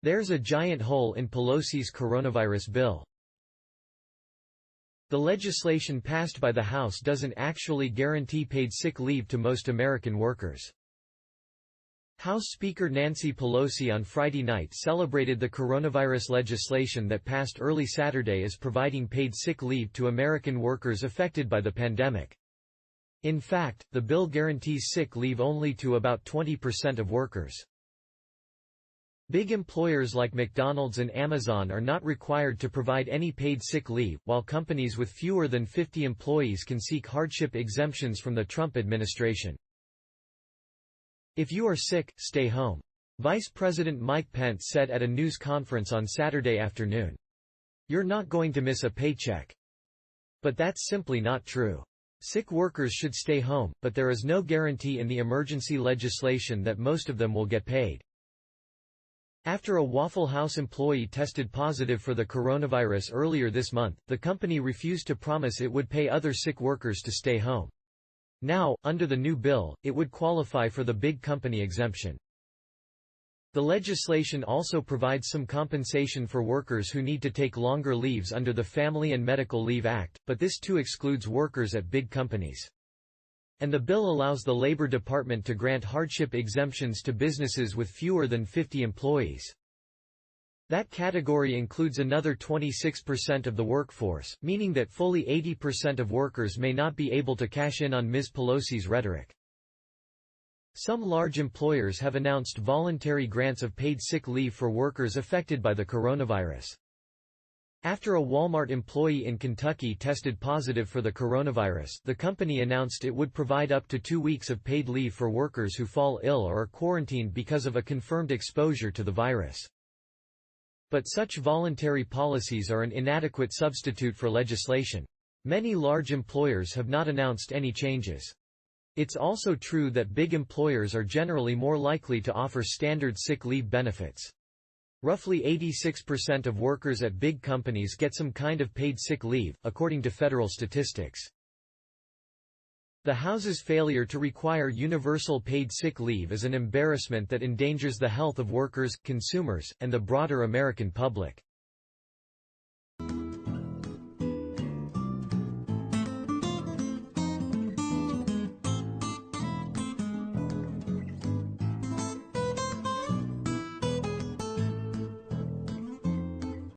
There's a giant hole in Pelosi's coronavirus bill. The legislation passed by the House doesn't actually guarantee paid sick leave to most American workers. House Speaker Nancy Pelosi on Friday night celebrated the coronavirus legislation that passed early Saturday as providing paid sick leave to American workers affected by the pandemic. In fact, the bill guarantees sick leave only to about 20% of workers. Big employers like McDonald's and Amazon are not required to provide any paid sick leave, while companies with fewer than 50 employees can seek hardship exemptions from the Trump administration. If you are sick, stay home. Vice President Mike Pence said at a news conference on Saturday afternoon. You're not going to miss a paycheck. But that's simply not true. Sick workers should stay home, but there is no guarantee in the emergency legislation that most of them will get paid. After a Waffle House employee tested positive for the coronavirus earlier this month, the company refused to promise it would pay other sick workers to stay home. Now, under the new bill, it would qualify for the big company exemption. The legislation also provides some compensation for workers who need to take longer leaves under the Family and Medical Leave Act, but this too excludes workers at big companies. And the bill allows the Labor Department to grant hardship exemptions to businesses with fewer than 50 employees. That category includes another 26% of the workforce, meaning that fully 80% of workers may not be able to cash in on Ms. Pelosi's rhetoric. Some large employers have announced voluntary grants of paid sick leave for workers affected by the coronavirus. After a Walmart employee in Kentucky tested positive for the coronavirus, the company announced it would provide up to 2 weeks of paid leave for workers who fall ill or are quarantined because of a confirmed exposure to the virus. But such voluntary policies are an inadequate substitute for legislation. Many large employers have not announced any changes. It's also true that big employers are generally more likely to offer standard sick leave benefits. Roughly 86% of workers at big companies get some kind of paid sick leave, according to federal statistics. The House's failure to require universal paid sick leave is an embarrassment that endangers the health of workers, consumers, and the broader American public.